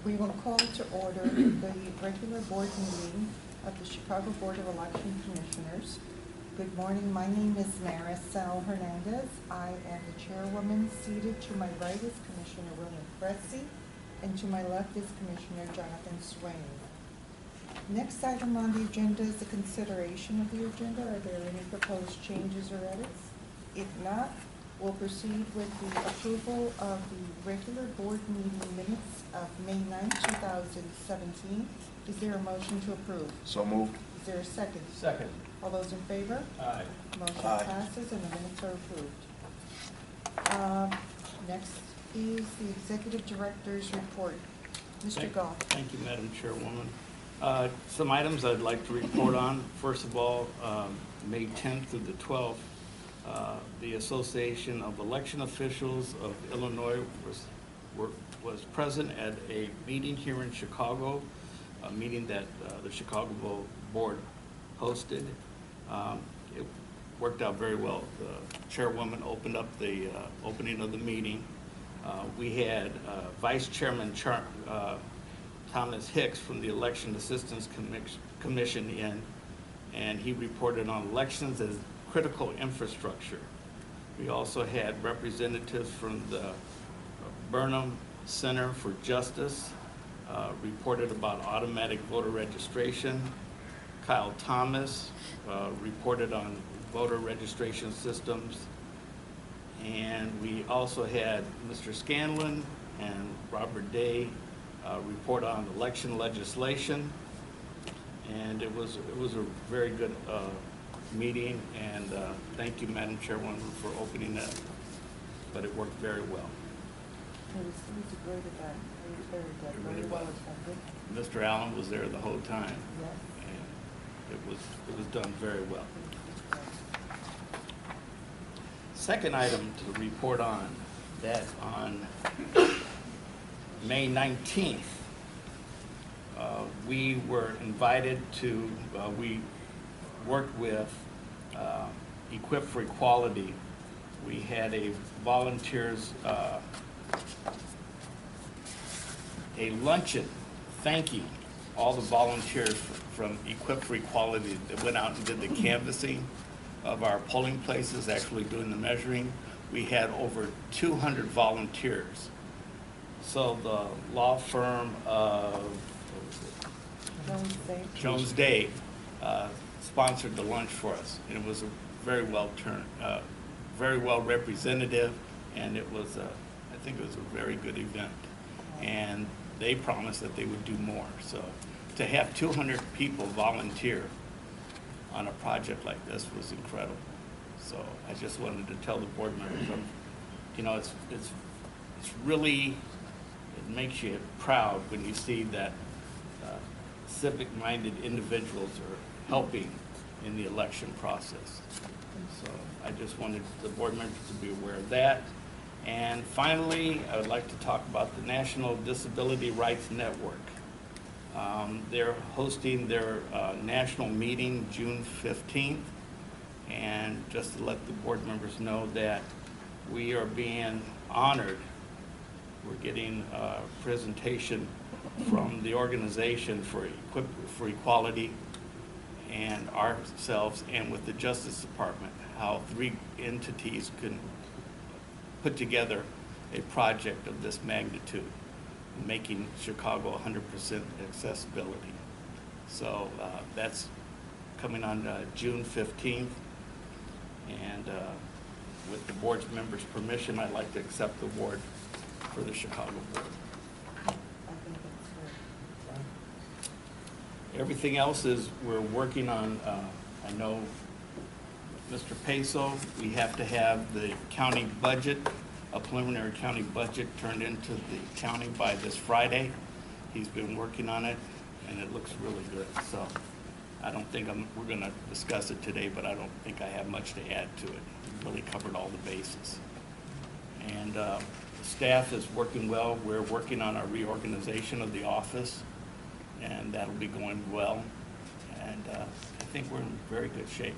We will call to order the regular board meeting of the Chicago Board of Election Commissioners. Good morning. My name is Maricel Hernandez. I am the chairwoman. Seated to my right is Commissioner William Cressy, and to my left is Commissioner Jonathan Swain. Next item on the agenda is the consideration of the agenda. Are there any proposed changes or edits? If not, we'll proceed with the approval of the regular board meeting minutes of May 9, 2017. Is there a motion to approve? So moved. Is there a second? Second. All those in favor? Aye. Motion Aye. passes and the minutes are approved. Next is the Executive Director's report. Mr. Goff. Thank you, Madam Chairwoman. Some items I'd like to report on. First of all, May 10th through the 12th, the Association of Election Officials of Illinois was present at a meeting here in Chicago, a meeting that the Chicago Board hosted. It worked out very well. The chairwoman opened up the opening of the meeting. We had Vice Chairman Thomas Hicks from the Election Assistance Commission in, and he reported on elections as critical infrastructure. We also had representatives from the Burnham Center for Justice, reported about automatic voter registration. Kyle Thomas reported on voter registration systems. And we also had Mr. Scanlon and Robert Day report on election legislation. And it was a very good meeting, and thank you, Madam Chairwoman, for opening that. But it worked very well. It was a great event. It was very good. Very well attended. Mr. Allen was there the whole time. Yes. And it was done very well. Second item to report on, that on May 19th, we were invited to, we worked with Equip for Equality. We had a volunteers, a luncheon thanking all the volunteers from Equip for Equality that went out and did the canvassing of our polling places, actually doing the measuring. We had over 200 volunteers. So the law firm of Jones Day sponsored the lunch for us, and it was a very well representative, and it was I think it was a very good event, and they promised that they would do more. So to have 200 people volunteer on a project like this was incredible. So I just wanted to tell the board members, you know, it's really, it makes you proud when you see that civic-minded individuals are helping in the election process. So I just wanted the board members to be aware of that. And finally, I would like to talk about the National Disabilities Rights Network. They're hosting their national meeting June 15th. And just to let the board members know that we are being honored. We're getting a presentation from the organization for Equip for Equality and ourselves, and with the Justice Department, how 3 entities can put together a project of this magnitude, making Chicago 100% accessibility. So that's coming on June 15th, and with the board's members' permission, I'd like to accept the award for the Chicago Board. Everything else is, we're working on, I know Mr. Peso, we have to have the county budget, a preliminary county budget turned into the county by this Friday. He's been working on it, and it looks really good. So I don't think we're gonna discuss it today, but I don't think I have much to add to it. We really covered all the bases. And the staff is working well. We're working on our reorganization of the office, and that'll be going well. And I think we're in very good shape.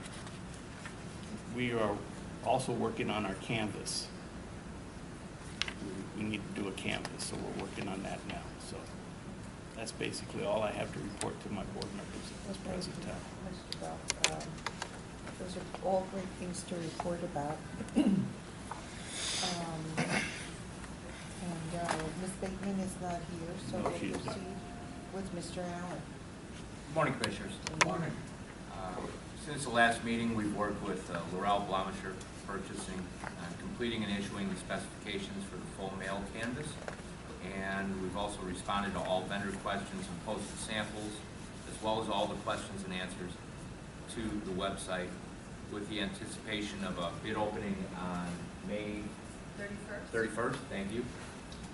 We are also working on our canvas. We need to do a canvas, so we're working on that now. So that's basically all I have to report to my board members at this present time. Mr. Goff. Those are all great things to report about. Ms. Bateman is not here, so No, we'll she is not. proceed with Mr. Allen. Good morning, Commissioners. Good morning. Since the last meeting, we've worked with Laurel Blomisher Purchasing on completing and issuing the specifications for the full mail canvas. And we've also responded to all vendor questions and posted samples, as well as all the questions and answers to the website, with the anticipation of a bid opening on May 31st, thank you.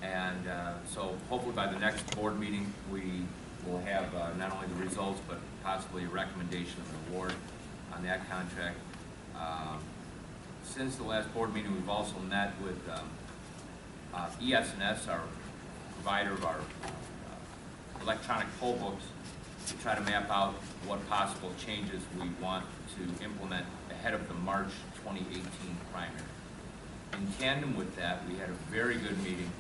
And so hopefully by the next board meeting, we will have not only the results, but possibly a recommendation of an award on that contract. Since the last board meeting, we've also met with ES&S, our provider of our electronic poll books, to try to map out what possible changes we want to implement ahead of the March 2018 primary. In tandem with that, we had a very good meeting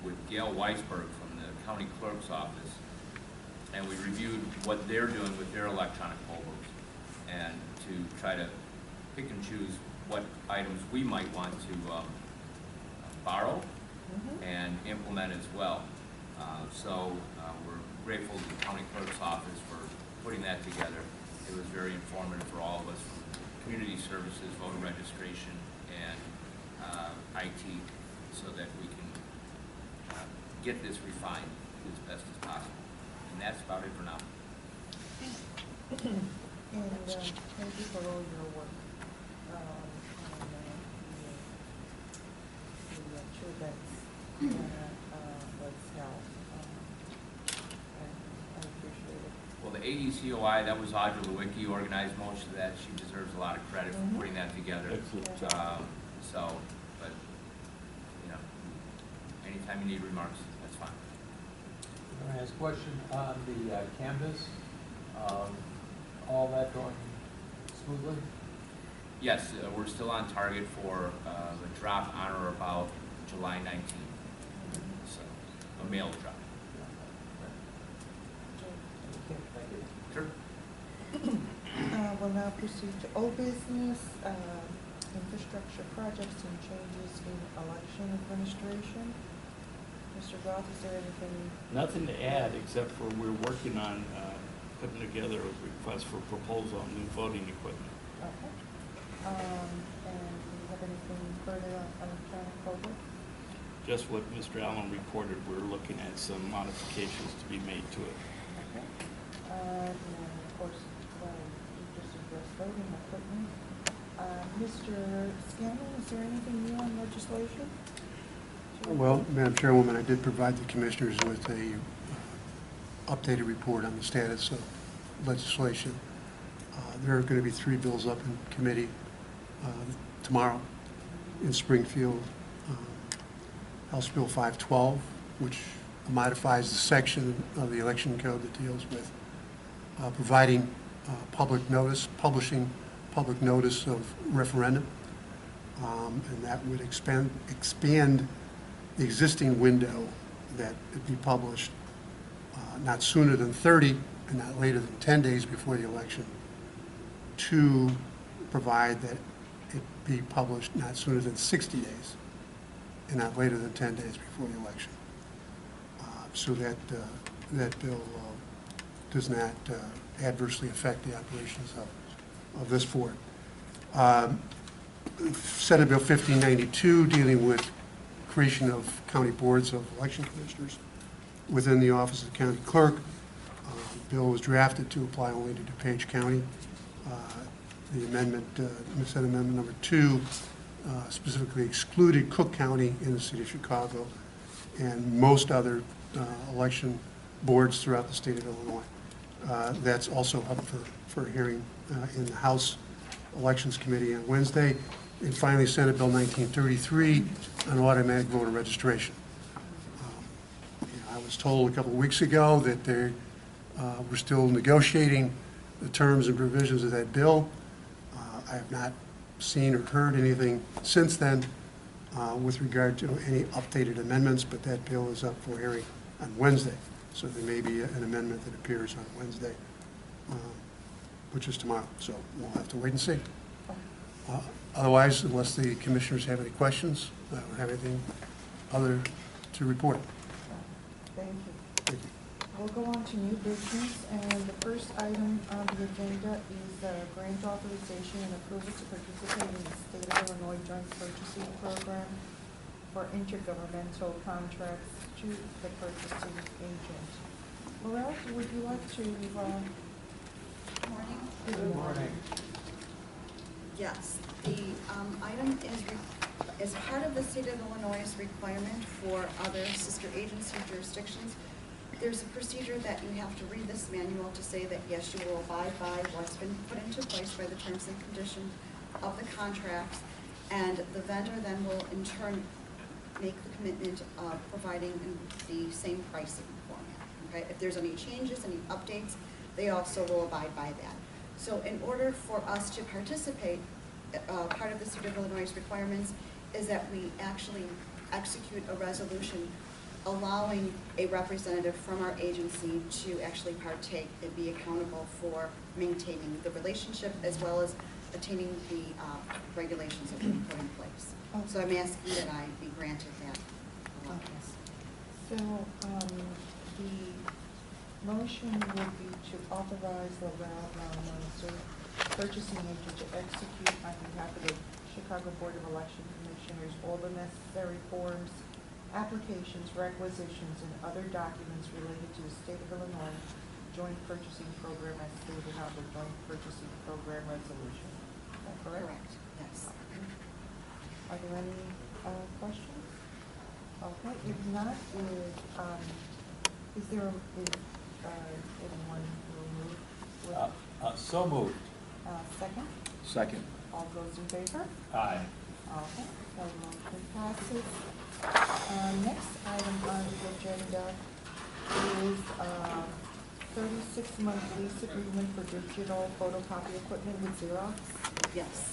with Gail Weisberg from the county clerk's office, and we reviewed what they're doing with their electronic poll books, and to try to pick and choose what items we might want to borrow and implement as well. So we're grateful to the county clerk's office for putting that together. It was very informative for all of us, from community services, voter registration, and IT, so that we can get this refined as best as possible. And that's about it for now. And thank you for all your work on the children's what's held. I appreciate it. Well, the AECOI, that was Audra Lewicki, organized most of that. She deserves a lot of credit for putting that together. Excellent job. But, you know, anytime you need remarks, that's fine. Can I ask a question on the canvas? All that going smoothly? Yes, we're still on target for the drop on or about July 19th. So, a mail drop. Sure. We'll now proceed to old business, infrastructure projects and changes in election administration. Mr. Goff, is there anything? Nothing to add, except for we're working on putting together a request for proposal on new voting equipment. Okay. And do you have anything further on electronic voting? Just what Mr. Allen reported, we're looking at some modifications to be made to it. Okay. And of course, you just addressed voting equipment. Mr. Scanlon, is there anything new on legislation? Well, Madam Chairwoman, I did provide the commissioners with a updated report on the status of legislation. There are going to be 3 bills up in committee tomorrow in Springfield. House Bill 512, which modifies the section of the election code that deals with providing publishing public notice of referendum, and that would expand the existing window that it be published not sooner than 30 and not later than 10 days before the election, to provide that it be published not sooner than 60 days and not later than 10 days before the election. So that that bill does not adversely affect the operations of this board. Senate Bill 1592, dealing with creation of county boards of election commissioners within the office of the county clerk. The bill was drafted to apply only to DuPage County. The amendment, Senate Amendment number 2, specifically excluded Cook County in the city of Chicago and most other election boards throughout the state of Illinois. That's also up for hearing in the House Elections Committee on Wednesday. And finally, Senate Bill 1933 on automatic voter registration. I was told a couple of weeks ago that they were still negotiating the terms and provisions of that bill. I have not seen or heard anything since then with regard to any updated amendments, but that bill is up for hearing on Wednesday. So there may be an amendment that appears on Wednesday, which is tomorrow, so we'll have to wait and see. Otherwise, unless the commissioners have any questions, I don't have anything other to report. Thank you. Thank you. We'll go on to new business, and the first item on the agenda is grant authorization and approval to participate in the State of Illinois Joint Purchasing Program for intergovernmental contracts to the purchasing agent. Laurel, would you like to, Morning. Good morning. Yes, the item is part of the state of Illinois' requirement for other sister agency jurisdictions. There's a procedure that you have to read this manual to say that yes, you will abide by what's been put into place by the terms and conditions of the contracts, and the vendor then will in turn make the commitment of providing the same pricing format. Okay, if there's any changes, any updates, they also will abide by that. So in order for us to participate, part of the state of Illinois' requirements is that we actually execute a resolution allowing a representative from our agency to actually partake and be accountable for maintaining the relationship as well as attaining the regulations that we put in place. So I'm asking that I be granted that allowance. so, the motion would be to authorize Laurel Monster, purchasing agent, to execute on behalf of the Chicago Board of Election Commissioners all the necessary forms, applications, requisitions, and other documents related to the State of Illinois Joint Purchasing Program as stated on the Joint Purchasing Program Resolution. Is that correct? Correct, yes. Are there any questions? Okay, if not, is there anyone who will move? So moved. Second? Second. All those in favor? Aye. Okay, so motion passes. Next item on the agenda is 36-month lease agreement for digital photocopy equipment with Xerox. Yes.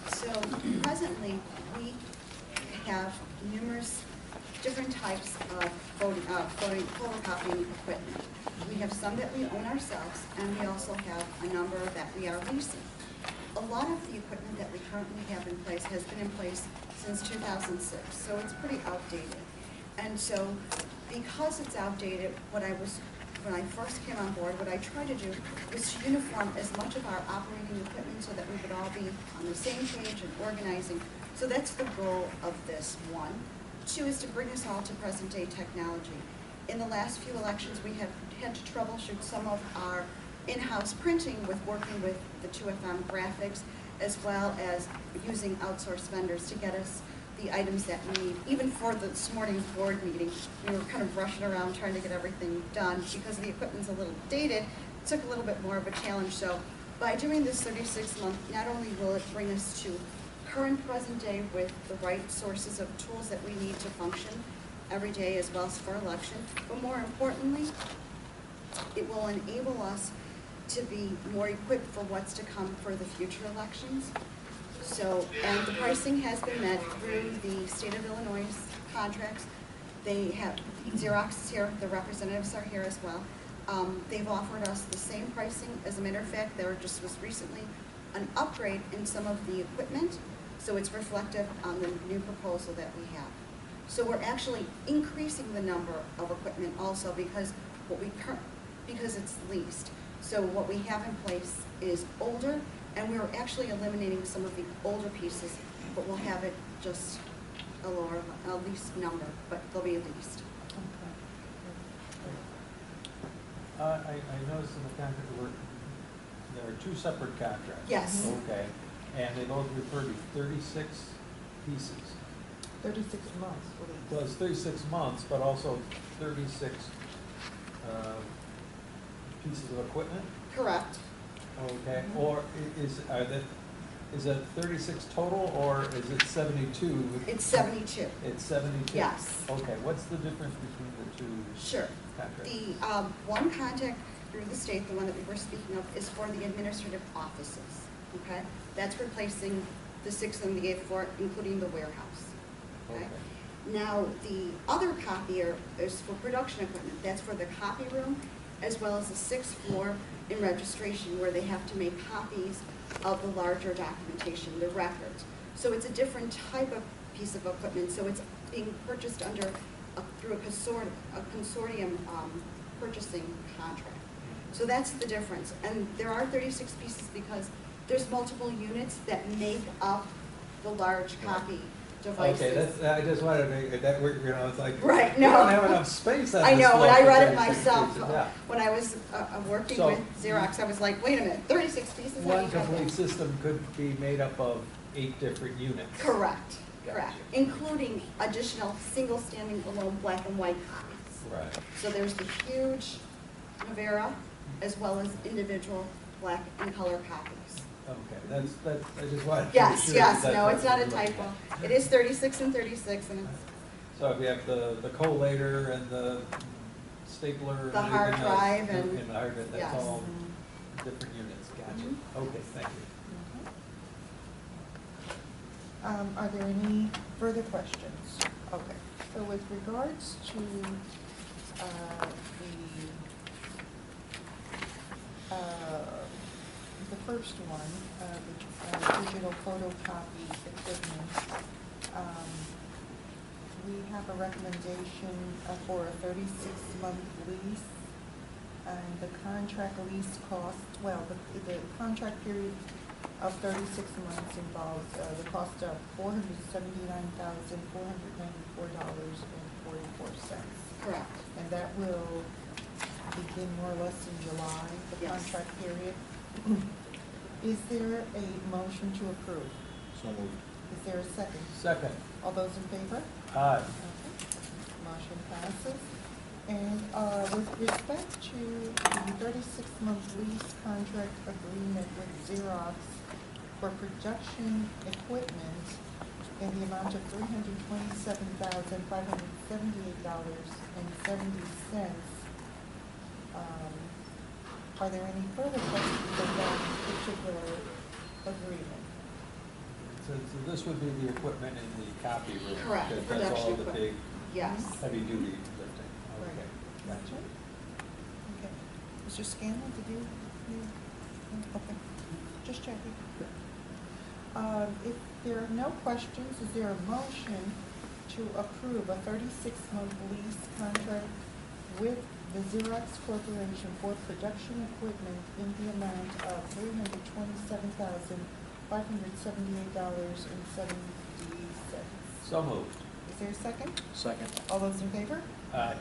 So presently, we have numerous different types of photocopying equipment. We have some that we own ourselves, and we also have a number that we are leasing. A lot of the equipment that we currently have in place has been in place since 2006, so it's pretty outdated. And so because it's outdated, when I first came on board, what I tried to do was to uniform as much of our operating equipment so that we would all be on the same page and organizing. So that's the goal of this, one. Two is to bring us all to present-day technology. In the last few elections, we have had to troubleshoot some of our in-house printing with working with the 2FM graphics, as well as using outsourced vendors to get us the items that we need. Even for this morning's board meeting, we were kind of rushing around trying to get everything done because the equipment's a little dated. It took a little bit more of a challenge. So by doing this 36-month, not only will it bring us to current present day with the right sources of tools that we need to function every day as well as for election, but more importantly, it will enable us to be more equipped for what's to come for the future elections. So, and the pricing has been met through the state of Illinois contracts. They have, Xerox is here, the representatives are here as well. They've offered us the same pricing. As a matter of fact, there just was recently an upgrade in some of the equipment, so it's reflective on the new proposal that we have. So we're actually increasing the number of equipment also because because it's leased. So what we have in place is older, and we're actually eliminating some of the older pieces, but we'll have it just a leased number, but they'll be leased. I noticed in the contract there are two separate contracts. Yes. Okay, and they both refer to 36 pieces. 36 months. Well, it's 36 months, but also 36 pieces of equipment? Correct. Okay, or is it 36 total, or is it 72? It's 72. It's 72? Yes. Okay, what's the difference between the two Sure. contracts? The one contract through the state, the one that we were speaking of, is for the administrative offices, okay? That's replacing the 6th and the 8th floor, including the warehouse, okay? Now, the other copier is for production equipment. That's for the copy room, as well as the sixth floor in registration, where they have to make copies of the larger documentation, the records. So it's a different type of piece of equipment. So it's being purchased under, through a consortium purchasing contract. So that's the difference. And there are 36 pieces because there's multiple units that make up the large copy devices. Okay, that's, I just wanted to make, that, you know, it's like. Right, We no. don't have enough space on this I know, when floor I for read it 36 myself, pieces, yeah. when I was working So- with Xerox, I was like, wait a minute, 36 pieces? I One need that. complete system could be made up of 8 different units. Correct, correct, Gotcha. including additional single standing alone black and white copies. Right. So there's the huge Navera, as well as individual black and color copies. Okay, that's, I just wanted to be Yes, sure yes, that no, that's it's not a what we're looking typo. at. It is 36 and 36, and it's So if you have the collator and the stapler and The hard everything else, drive and- the hard drive, yes. that's all different units, gotcha. Mhm. Okay, thank you. Are there any further questions? Okay, so with regards to the first one, the digital photocopy equipment, we have a recommendation for a 36-month lease, and the contract lease cost, well, the contract period of 36 months involves the cost of $479,494.44. correct. And that will begin more or less in July, the Yes. contract period. Is there a motion to approve? So moved. Is there a second? Second, All those in favor? aye. Okay. Motion passes. And with respect to the 36-month lease contract agreement with Xerox for production equipment in the amount of $327,578.70. Are there any further questions on that particular agreement? So this would be the equipment in the copy room. Correct, That's production all the big, equipment. Yes. heavy duty lifting. Okay. Gotcha. Okay. Mr. Scanlon, did you? Okay. Just checking. If there are no questions, is there a motion to approve a 36-month lease contract with the Xerox Corporation for production equipment in the amount of $327,578.70? So moved. Is there a second? Second. All those in favor? Aye.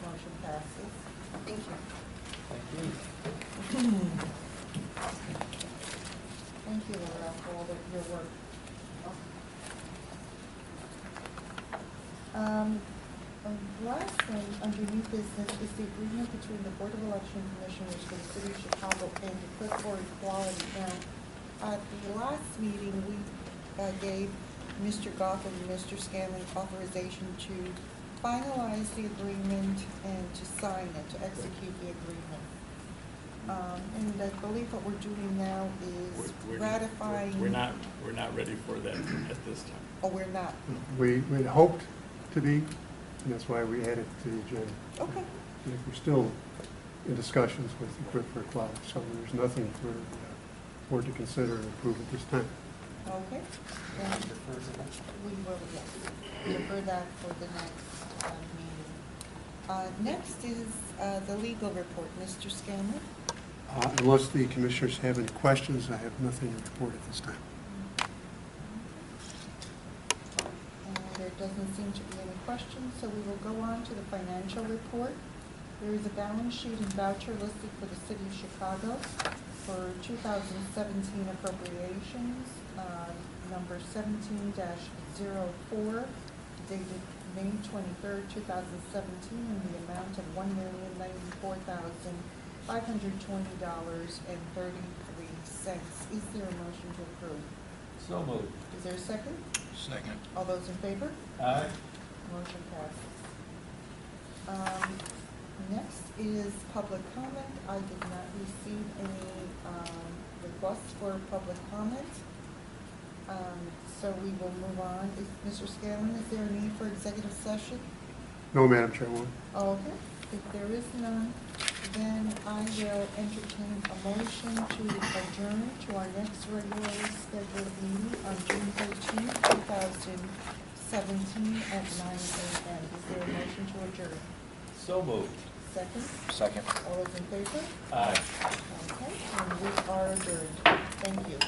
Motion passes. Thank you. Thank you. Thank you, Laura, for all of your work. Last thing, under new business, is the agreement between the Board of Election Commissioners for the City of Chicago and the Clerk for Equality. Now, at the last meeting, we gave Mr. Goff and Mr. Scanlon authorization to finalize the agreement and to sign it, to execute the agreement. And I believe what we're doing now is ratifying. We're not ready for that at this time. Oh, we're not? We had hoped to be, and that's why we added it to the agenda. Okay. We're still in discussions with the Clerk for Equality, so there's nothing for the board to consider and approve at this time. Okay. Then we will, yes, defer that for the next meeting. Next is the legal report. Mr. Scanlon? Unless the commissioners have any questions, I have nothing to report at this time. There doesn't seem to be any questions, so we will go on to the financial report. There is a balance sheet and voucher listed for the City of Chicago for 2017 appropriations, number 17-04, dated May 23rd, 2017, in the amount of $1,094,520.33. Is there a motion to approve? So moved. Is there a second? Second. All those in favor? Aye. Motion passes. Next is public comment. I did not receive any requests for public comment. So we will move on. Mr. Scanlon, is there a need for executive session? No, Madam Chairwoman. Okay, if there is none, then I will entertain a motion to adjourn to our next regularly scheduled meeting on June 13th, 2017 at 9 a.m. Is there a motion to adjourn? So moved. Second? Second. All those in favor? Aye. Okay, and we are adjourned. Thank you.